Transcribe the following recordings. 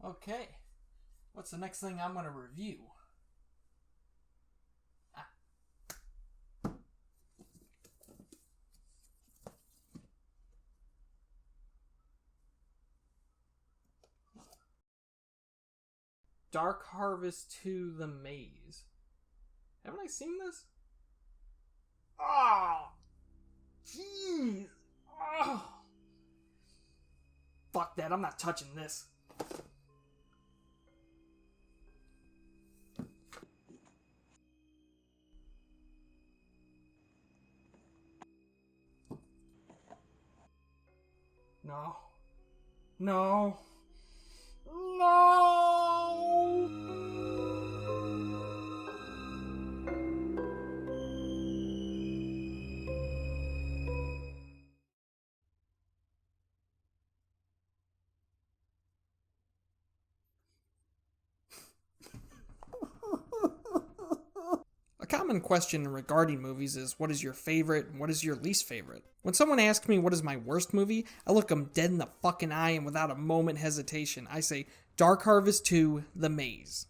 Okay, what's the next thing I'm going to review? Dark Harvest 2 The Maize. Haven't I seen this? Oh! Jeez! Oh! Fuck that, I'm not touching this. No. No. No! A common question regarding movies is, what is your favorite and what is your least favorite? When someone asks me what is my worst movie, I look them dead in the fucking eye and without a moment hesitation, I say, Dark Harvest 2, The Maize.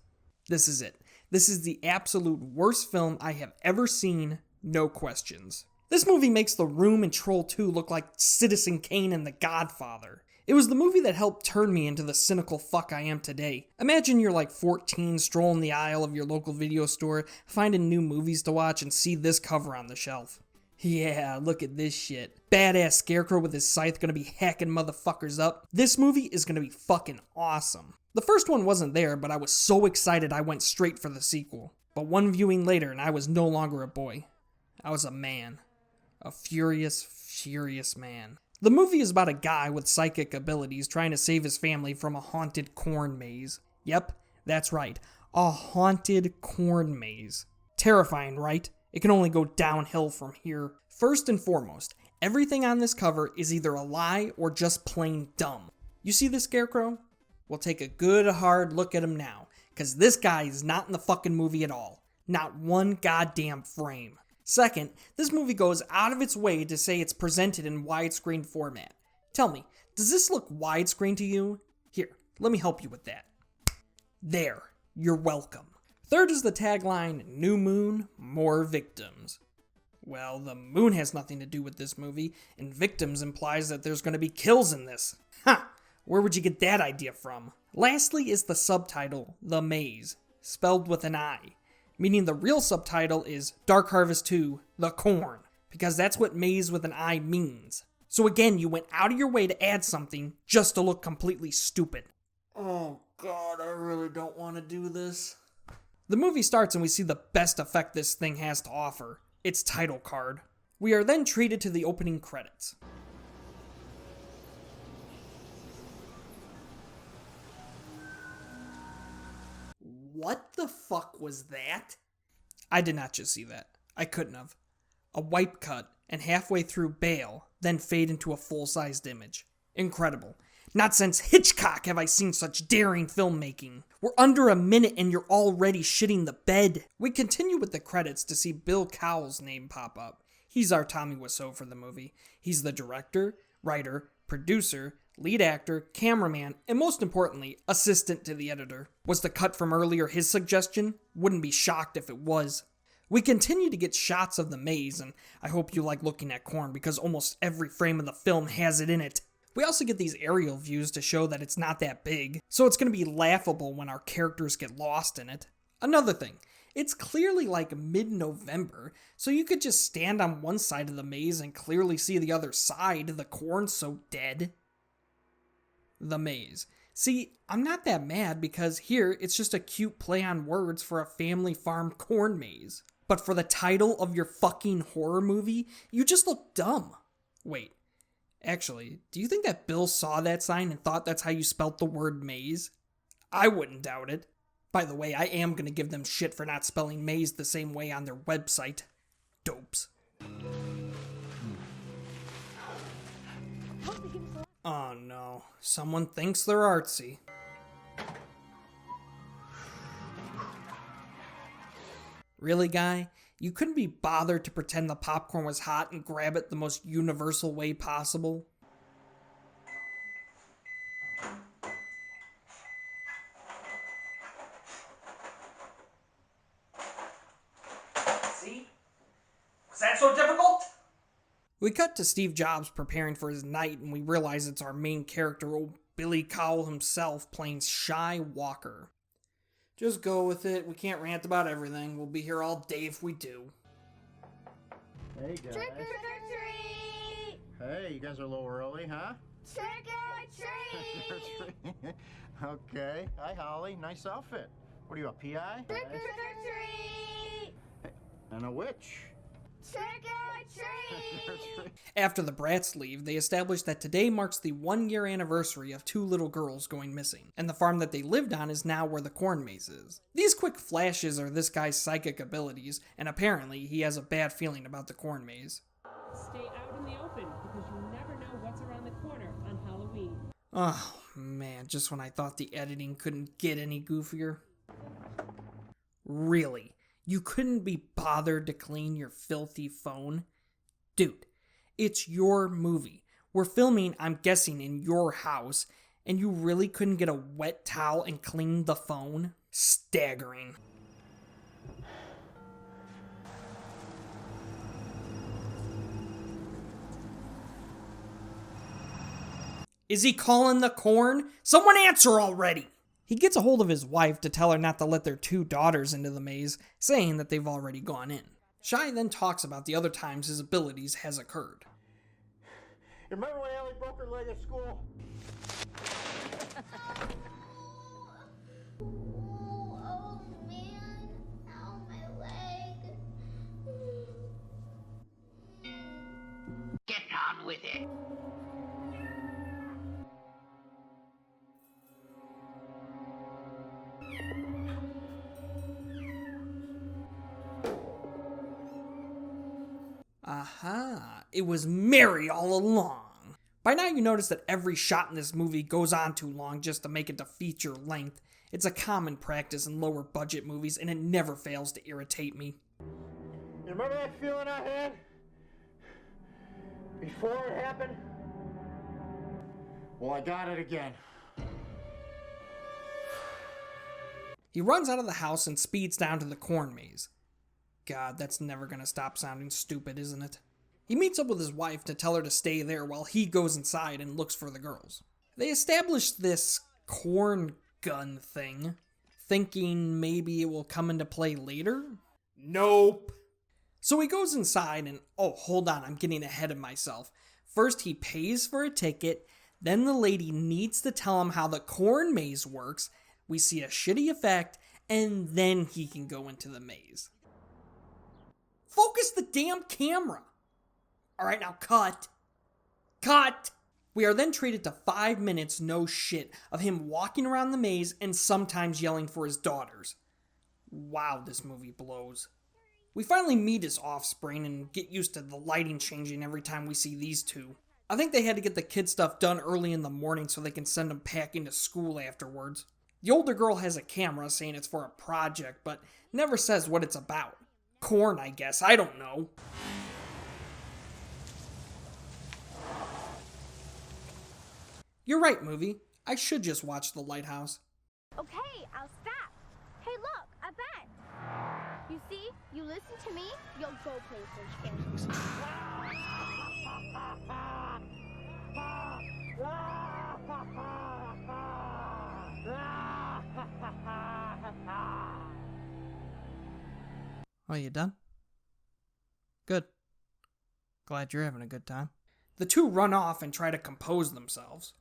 This is it. This is the absolute worst film I have ever seen, no questions. This movie makes The Room and Troll 2 look like Citizen Kane and The Godfather. It was the movie that helped turn me into the cynical fuck I am today. Imagine you're like 14, strolling the aisle of your local video store, finding new movies to watch, and see this cover on the shelf. Yeah, look at this shit. Badass Scarecrow with his scythe gonna be hacking motherfuckers up. This movie is gonna be fucking awesome. The first one wasn't there, but I was so excited I went straight for the sequel. But one viewing later and I was no longer a boy. I was a man. A furious, furious man. The movie is about a guy with psychic abilities trying to save his family from a haunted corn maze. Yep, that's right. A haunted corn maze. Terrifying, right? It can only go downhill from here. First and foremost, everything on this cover is either a lie or just plain dumb. You see this Scarecrow? We'll take a good hard look at him now, because this guy is not in the fucking movie at all. Not one goddamn frame. Second, this movie goes out of its way to say it's presented in widescreen format. Tell me, does this look widescreen to you? Here, let me help you with that. There, you're welcome. Third is the tagline, New Moon, More Victims. Well, the moon has nothing to do with this movie, and victims implies that there's going to be kills in this. Ha! Where would you get that idea from? Lastly is the subtitle, The Maize, spelled with an I. Meaning the real subtitle is Dark Harvest 2, The Corn, because that's what maize with an I means. So again, you went out of your way to add something just to look completely stupid. Oh god, I really don't want to do this. The movie starts and we see the best effect this thing has to offer, its title card. We are then treated to the opening credits. What the fuck was that? I did not just see that. I couldn't have. A wipe cut, and halfway through bail, then fade into a full-sized image. Incredible. Not since Hitchcock have I seen such daring filmmaking. We're under a minute and you're already shitting the bed. We continue with the credits to see Bill Cowell's name pop up. He's our Tommy Wiseau for the movie. He's the director, writer, producer, lead actor, cameraman, and most importantly, assistant to the editor. Was the cut from earlier his suggestion? Wouldn't be shocked if it was. We continue to get shots of the maze, and I hope you like looking at corn because almost every frame of the film has it in it. We also get these aerial views to show that it's not that big, so it's going to be laughable when our characters get lost in it. Another thing, it's clearly like mid-November, so you could just stand on one side of the maze and clearly see the other side, the corn's so dead. The Maze. See, I'm not that mad because here it's just a cute play on words for a family farm corn maze. But for the title of your fucking horror movie, you just look dumb. Wait, actually, do you think that Bill saw that sign and thought that's how you spelt the word maze? I wouldn't doubt it. By the way, I am gonna give them shit for not spelling maze the same way on their website. Dopes. Oh no, someone thinks they're artsy. Really, guy? You couldn't be bothered to pretend the popcorn was hot and grab it the most universal way possible? Was that so difficult? We cut to Steve Jobs preparing for his night, and we realize it's our main character, old Billy Cowell himself, playing Shy Walker. Just go with it. We can't rant about everything. We'll be here all day if we do. Hey guys. Trick or treat! Hey, you guys are a little early, huh? Trick or treat! Okay. Hi, Holly. Nice outfit. What are you, a PI? Trick or treat! And a witch. Trick or treat! After the brats leave, they establish that today marks the 1-year anniversary of 2 little girls going missing, and the farm that they lived on is now where the corn maze is. These quick flashes are this guy's psychic abilities, and apparently he has a bad feeling about the corn maze. Stay out in the open because you never know what's around the corner on Halloween. Oh man, just when I thought the editing couldn't get any goofier. Really? You couldn't be bothered to clean your filthy phone? Dude, it's your movie. We're filming, I'm guessing, in your house, and you really couldn't get a wet towel and clean the phone? Staggering. Is he calling the corn? Someone answer already! He gets a hold of his wife to tell her not to let their 2 daughters into the maze, saying that they've already gone in. Shy then talks about the other times his abilities has occurred. Remember when Allie broke her leg at school? Oh man, ow my leg. Get on with it. Aha, it was Mary all along. By now you notice that every shot in this movie goes on too long just to make it to feature length. It's a common practice in lower budget movies and it never fails to irritate me. You remember that feeling I had? Before it happened? Well, I got it again. He runs out of the house and speeds down to the corn maze. God, that's never gonna stop sounding stupid, isn't it? He meets up with his wife to tell her to stay there while he goes inside and looks for the girls. They establish this corn gun thing, thinking maybe it will come into play later? Nope. So he goes inside and, oh, hold on, I'm getting ahead of myself. First he pays for a ticket, then the lady needs to tell him how the corn maze works, we see a shitty effect, and then he can go into the maze. Focus the damn camera! Alright, now cut. Cut! We are then treated to 5 minutes, no shit, of him walking around the maze and sometimes yelling for his daughters. Wow, this movie blows. We finally meet his offspring and get used to the lighting changing every time we see these 2. I think they had to get the kid stuff done early in the morning so they can send them packing to school afterwards. The older girl has a camera saying it's for a project, but never says what it's about. Corn, I guess. I don't know. You're right, movie. I should just watch The Lighthouse. Okay, I'll stop. Hey, look, a bet. You see, you listen to me, you'll go places. Oh, you done? Good. Glad you're having a good time. The 2 run off and try to compose themselves.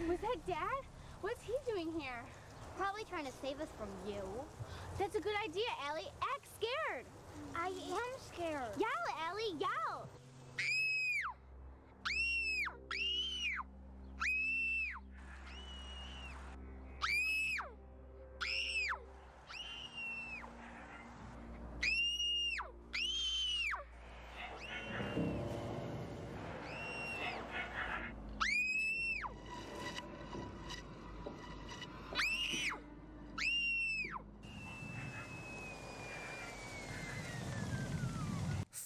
Was that Dad? What's he doing here? Probably trying to save us from you. That's a good idea, Allie. Act scared. I am scared. Yell, Allie, yell.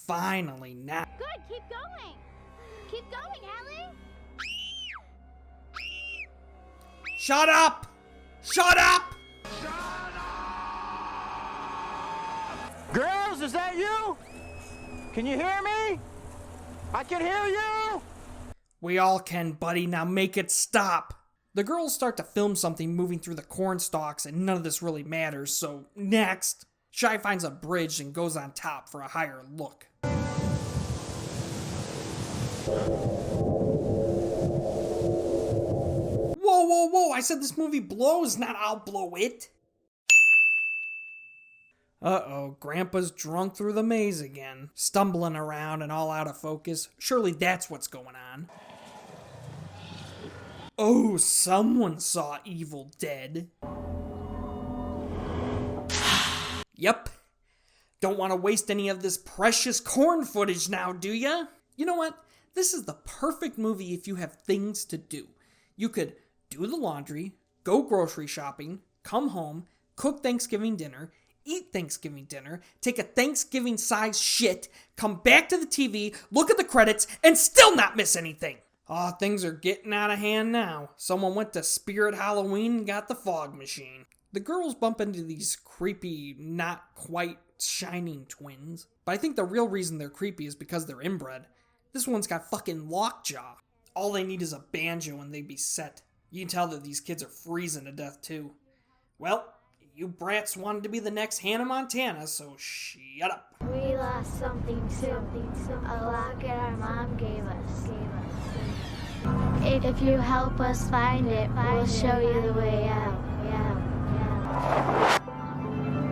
Finally, now. Good, keep going. Keep going, Allie. Shut up! Shut up! Girls, is that you? Can you hear me? I can hear you! We all can, buddy. Now make it stop. The girls start to film something moving through the corn stalks, and none of this really matters, so next. Shy finds a bridge and goes on top for a higher look. Whoa, whoa, whoa, I said this movie blows, not I'll blow it. Uh-oh, Grandpa's drunk through the maze again, stumbling around and all out of focus. Surely that's what's going on. Oh, someone saw Evil Dead. Yep. Don't want to waste any of this precious corn footage now, do ya? You know what? This is the perfect movie if you have things to do. You could do the laundry, go grocery shopping, come home, cook Thanksgiving dinner, eat Thanksgiving dinner, take a Thanksgiving-sized shit, come back to the TV, look at the credits, and still not miss anything. Aw, things are getting out of hand now. Someone went to Spirit Halloween and got the fog machine. The girls bump into these creepy, not quite shining twins. But I think the real reason they're creepy is because they're inbred. This one's got fucking lockjaw. All they need is a banjo and they'd be set. You can tell that these kids are freezing to death too. Well, you brats wanted to be the next Hannah Montana, so shut up. We lost something too. A locket our mom gave us. If you help us find it, we'll show you the way out.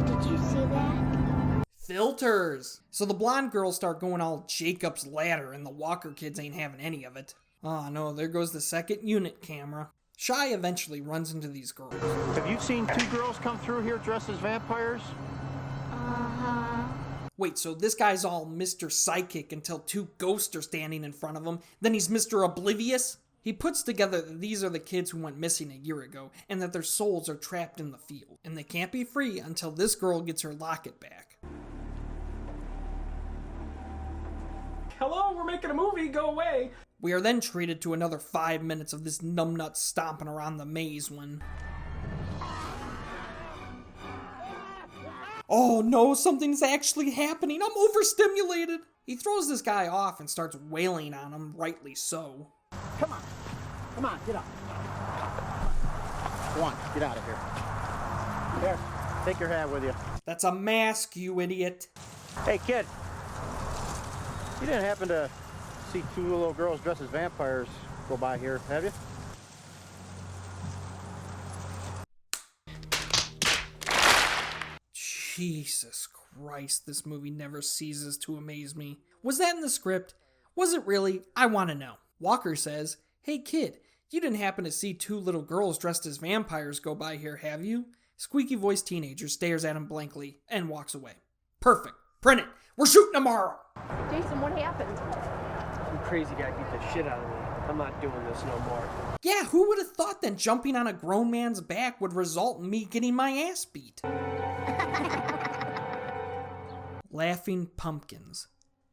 Did you see that? Filters! So the blonde girls start going all Jacob's Ladder and the Walker kids ain't having any of it. Oh no, there goes the second unit camera. Shy eventually runs into these girls. Have you seen two girls come through here dressed as vampires? Uh-huh. Wait, so this guy's all Mr. Psychic until two ghosts are standing in front of him, then he's Mr. Oblivious? He puts together that these are the kids who went missing a year ago, and that their souls are trapped in the field, and they can't be free until this girl gets her locket back. Hello, we're making a movie, go away! We are then treated to another 5 minutes of this numbnut stomping around the maze when... Oh no, something's actually happening, I'm overstimulated! He throws this guy off and starts wailing on him, rightly so. Come on, get up. Go on, get out of here. Here, take your hat with you. That's a mask, you idiot. Hey, kid. You didn't happen to see two little girls dressed as vampires go by here, have you? Jesus Christ, this movie never ceases to amaze me. Was that in the script? Was it really? I want to know. Walker says, "Hey kid, you didn't happen to see two little girls dressed as vampires go by here, have you?" Squeaky-voiced teenager stares at him blankly and walks away. Perfect. Print it. We're shooting tomorrow. Jason, what happened? Some crazy guy beat the shit out of me. I'm not doing this no more. Yeah, who would have thought that jumping on a grown man's back would result in me getting my ass beat? Laughing pumpkins.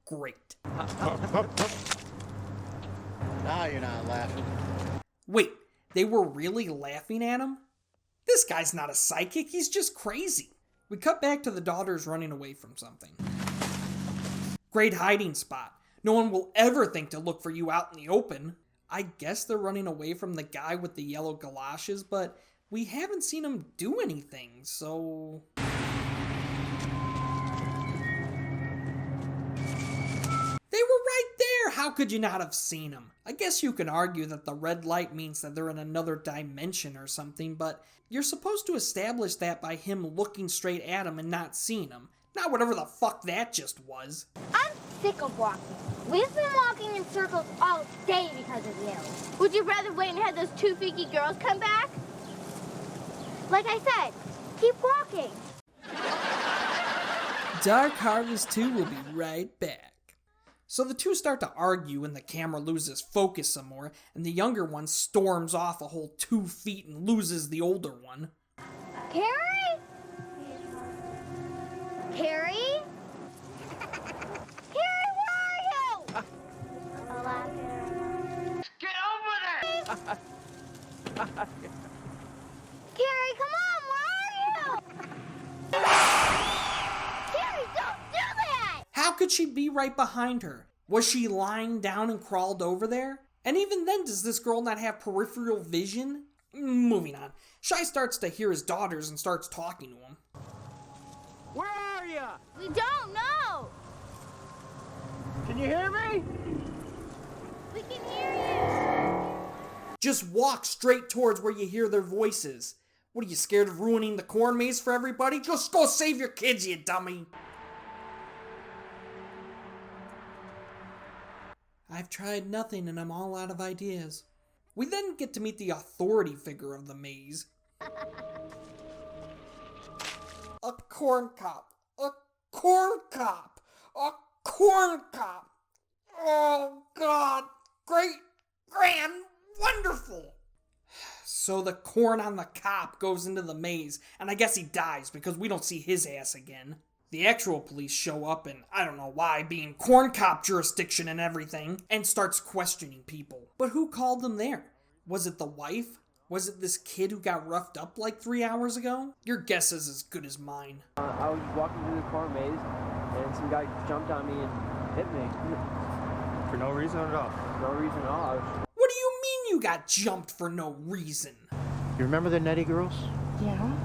Great. Now you're not laughing. Wait, they were really laughing at him? This guy's not a psychic, he's just crazy. We cut back to the daughters running away from something. Great hiding spot. No one will ever think to look for you out in the open. I guess they're running away from the guy with the yellow galoshes, but we haven't seen him do anything, so... They were right there! How could you not have seen him? I guess you can argue that the red light means that they're in another dimension or something, but you're supposed to establish that by him looking straight at him and not seeing him. Not whatever the fuck that just was. I'm sick of walking. We've been walking in circles all day because of you. Would you rather wait and have those two freaky girls come back? Like I said, keep walking. Dark Harvest 2 will be right back. So the two start to argue and the camera loses focus some more, and the younger one storms off a whole 2 feet and loses the older one. Carrie? Carrie? Carrie, where are you? Get over there! Carrie, come on, where are you? Carrie, don't do that! How could Couldn't she be right behind her? Was she lying down and crawled over there? And even then, does this girl not have peripheral vision? Moving on. Shy starts to hear his daughters and starts talking to him. Where are you? We don't know. Can you hear me? We can hear you. Just walk straight towards where you hear their voices. What, are you scared of ruining the corn maze for everybody? Just go save your kids, you dummy. I've tried nothing and I'm all out of ideas. We then get to meet the authority figure of the maze. A corn cop. A corn cop. A corn cop. Oh, God. Great, grand, wonderful. So the corn on the cop goes into the maze, and I guess he dies because we don't see his ass again. The actual police show up, and I don't know why, being corn cop jurisdiction and everything, and starts questioning people. But who called them there? Was it the wife? Was it this kid who got roughed up like 3 hours ago? Your guess is as good as mine. I was walking through the corn maze, and some guy jumped on me and hit me. For no reason at all. No reason at all. What do you mean you got jumped for no reason? You remember the Nettie girls? Yeah?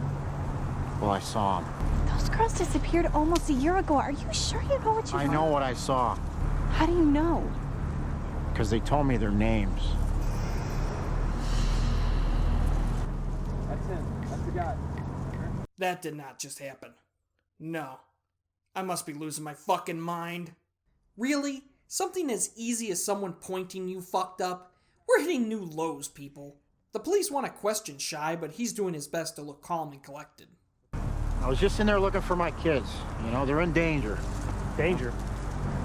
Well, I saw them. Those girls disappeared almost a year ago. Are you sure you know what you I know what I saw. How do you know? Because they told me their names. That's him. That's the guy. That did not just happen. No. I must be losing my fucking mind. Really? Something as easy as someone pointing you fucked up? We're hitting new lows, people. The police want to question Shy, but he's doing his best to look calm and collected. I was just in there looking for my kids. You know, they're in danger. Danger?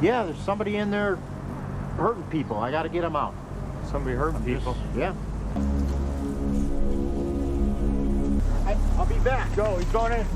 Yeah, there's somebody in there hurting people. I gotta get them out. Somebody hurting people? Yeah. I'll be back. Go, he's going in.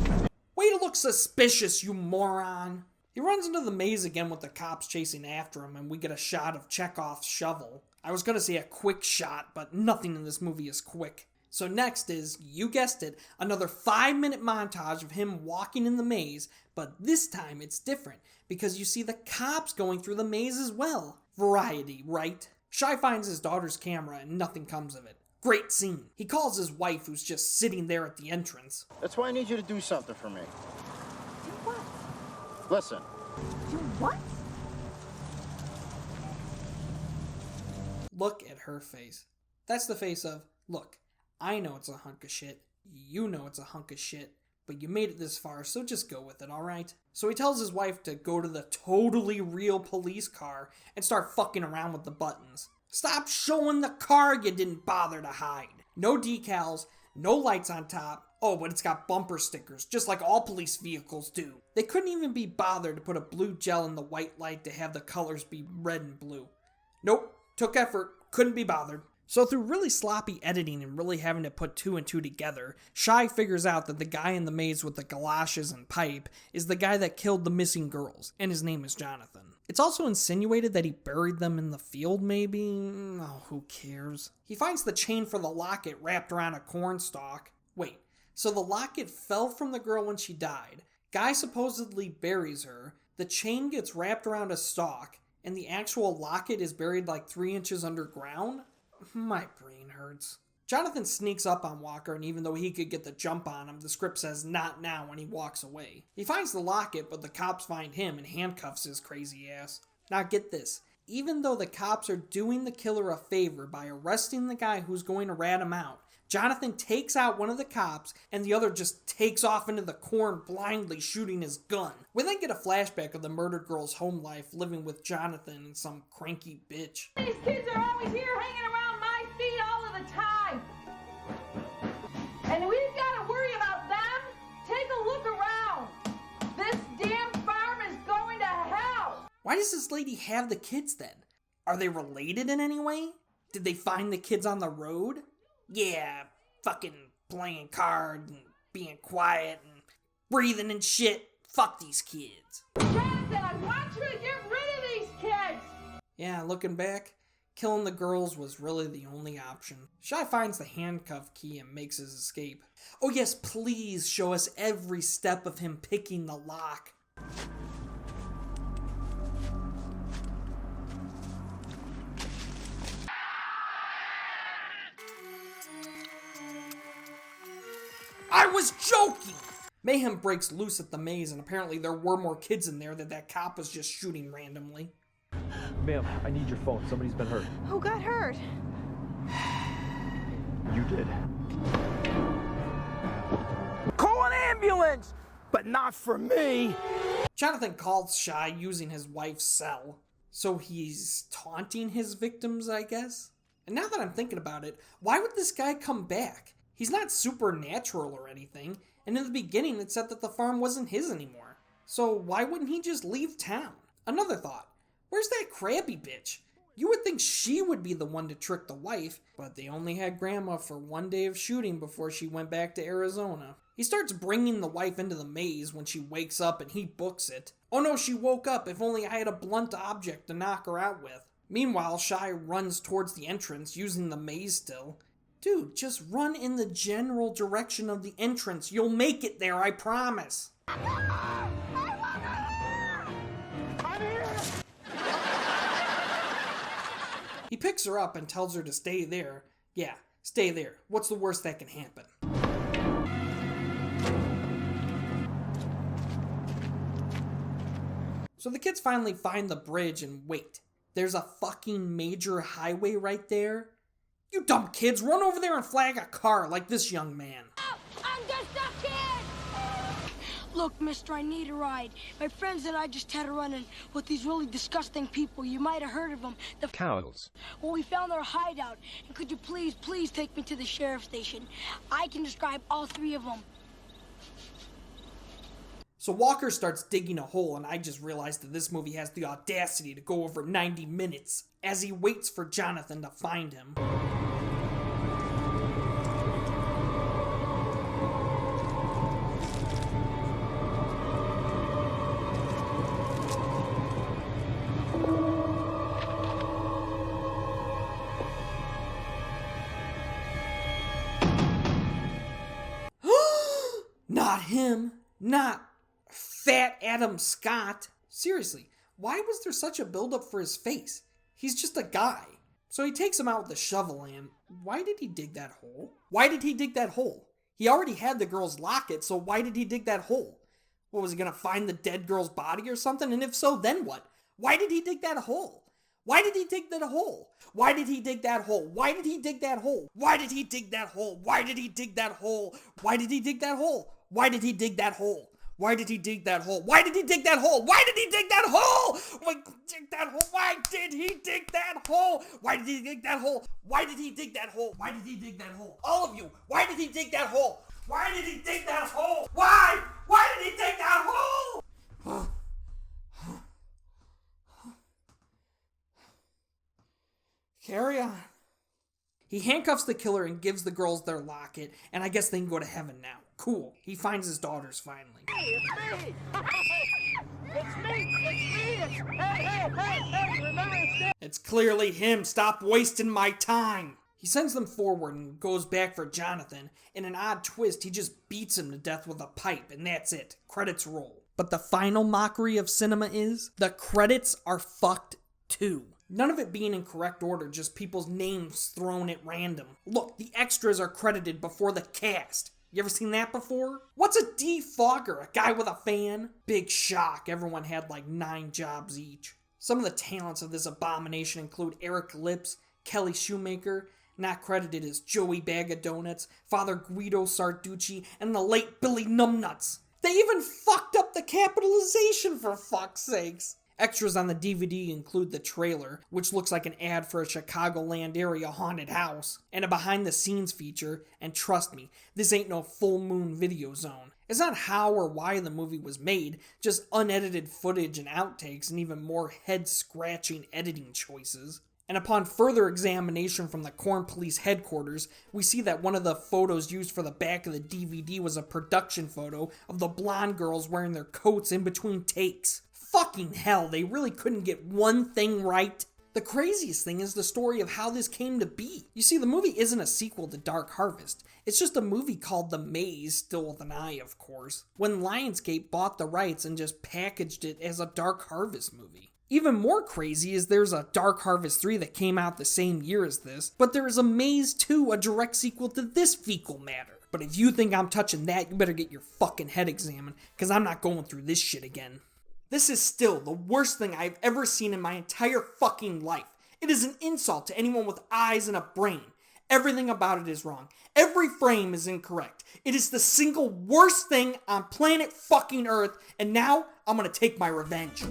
Way to look suspicious, you moron. He runs into the maze again with the cops chasing after him, and we get a shot of Chekhov's shovel. I was gonna say a quick shot, but nothing in this movie is quick. So next is, you guessed it, another 5-minute montage of him walking in the maze, but this time it's different, because you see the cops going through the maze as well. Variety, right? Shy finds his daughter's camera and nothing comes of it. Great scene. He calls his wife, who's just sitting there at the entrance. That's why I need you to do something for me. Do what? Listen. Do what? Look at her face. That's the face of, look, I know it's a hunk of shit, you know it's a hunk of shit, but you made it this far, so just go with it, alright? So he tells his wife to go to the totally real police car and start fucking around with the buttons. Stop showing the car you didn't bother to hide. No decals, no lights on top. Oh, but it's got bumper stickers, just like all police vehicles do. They couldn't even be bothered to put a blue gel in the white light to have the colors be red and blue. Nope, took effort, couldn't be bothered. So through really sloppy editing and really having to put 2 and 2 together, Shy figures out that the guy in the maze with the galoshes and pipe is the guy that killed the missing girls, and his name is Jonathan. It's also insinuated that he buried them in the field, maybe? Oh, who cares? He finds the chain for the locket wrapped around a corn stalk. Wait, so the locket fell from the girl when she died. Guy supposedly buries her, the chain gets wrapped around a stalk, and the actual locket is buried like 3 inches underground? My brain hurts. Jonathan sneaks up on Walker, and even though he could get the jump on him, the script says not now when he walks away. He finds the locket, but the cops find him and handcuffs his crazy ass. Now get this. Even though the cops are doing the killer a favor by arresting the guy who's going to rat him out, Jonathan takes out one of the cops, and the other just takes off into the corn blindly shooting his gun. We then get a flashback of the murdered girl's home life living with Jonathan and some cranky bitch. These kids are always here hanging around my feet all of the time. And we've got to worry about them? Take a look around. This damn farm is going to hell. Why does this lady have the kids then? Are they related in any way? Did they find the kids on the road? Yeah, fucking playing cards and being quiet and breathing and shit. Fuck these kids. Jonathan, I want you to get rid of these kids. Yeah, looking back, killing the girls was really the only option. Shy finds the handcuff key and makes his escape. Oh yes, please show us every step of him picking the lock. I was joking! Mayhem breaks loose at the maze, and apparently there were more kids in there that cop was just shooting randomly. Ma'am, I need your phone. Somebody's been hurt. Who got hurt? You did. Call an ambulance! But not for me! Jonathan calls Shy using his wife's cell, so he's taunting his victims, I guess? And now that I'm thinking about it, why would this guy come back? He's not supernatural or anything, and in the beginning it said that the farm wasn't his anymore. So why wouldn't he just leave town? Another thought, where's that crabby bitch? You would think she would be the one to trick the wife, but they only had Grandma for one day of shooting before she went back to Arizona. He starts bringing the wife into the maze when she wakes up and he books it. Oh no, she woke up, if only I had a blunt object to knock her out with. Meanwhile, Shy runs towards the entrance using the maze still. Dude, just run in the general direction of the entrance. You'll make it there, I promise. He picks her up and tells her to stay there. Yeah, stay there. What's the worst that can happen? So the kids finally find the bridge and wait. There's a fucking major highway right there? You dumb kids, run over there and flag a car like this young man. I'm just a kid! Look, mister, I need a ride. My friends and I just had a run-in with these really disgusting people. You might have heard of them. The Cows. Well, we found their hideout. And could you please take me to the sheriff's station? I can describe all three of them. So Walker starts digging a hole, and I just realized that this movie has the audacity to go over 90 minutes as he waits for Jonathan to find him. Not him. Not Fat Adam Scott. Seriously, why was there such a buildup for his face? He's just a guy. So he takes him out with a shovel and... Why did he dig that hole? Why did he dig that hole? He already had the girl's locket, so why did he dig that hole? What, was he gonna find the dead girl's body or something? And if so, then what? Why did he dig that hole? Why did he dig that hole? Why did he dig that hole? Why did he dig that hole? Why did he dig that hole? Why did he dig that hole? Why did he dig that hole? Why did he dig that hole? Why did he dig that hole? Why did he dig that hole? Why did he dig that hole? Why dig that hole? Why did he dig that hole? Why did he dig that hole? Why did he dig that hole? Why did he dig that hole? All of you, why did he dig that hole? Why did he dig that hole? Why? Why did he dig that hole? Carry on. He handcuffs the killer and gives the girls their locket, and I guess they can go to heaven now. Cool. He finds his daughters finally. Hey, it's me! It's me! Hey, remember It's clearly him. Stop wasting my time. He sends them forward and goes back for Jonathan. In an odd twist, he just beats him to death with a pipe, and that's it. Credits roll. But the final mockery of cinema is, the credits are fucked too. None of it being in correct order, just people's names thrown at random. Look, the extras are credited before the cast. You ever seen that before? What's a defogger? A guy with a fan? Big shock, everyone had like 9 jobs each. Some of the talents of this abomination include Eric Lips, Kelly Shoemaker, not credited as Joey Bag of Donuts, Father Guido Sarducci, and the late Billy Numbnuts. They even fucked up the capitalization, for fuck's sakes. Extras on the DVD include the trailer, which looks like an ad for a Chicagoland area haunted house, and a behind-the-scenes feature, and trust me, this ain't no full moon video zone. It's not how or why the movie was made, just unedited footage and outtakes and even more head-scratching editing choices. And upon further examination from the Corn Police headquarters, we see that one of the photos used for the back of the DVD was a production photo of the blonde girls wearing their coats in between takes. Fucking hell, they really couldn't get one thing right. The craziest thing is the story of how this came to be. You see, the movie isn't a sequel to Dark Harvest. It's just a movie called The Maize, still with an I, of course, when Lionsgate bought the rights and just packaged it as a Dark Harvest movie. Even more crazy is there's a Dark Harvest 3 that came out the same year as this, but there is a Maize 2, a direct sequel to this fecal matter. But if you think I'm touching that, you better get your fucking head examined, because I'm not going through this shit again. This is still the worst thing I've ever seen in my entire fucking life. It is an insult to anyone with eyes and a brain. Everything about it is wrong. Every frame is incorrect. It is the single worst thing on planet fucking Earth, and now I'm gonna take my revenge.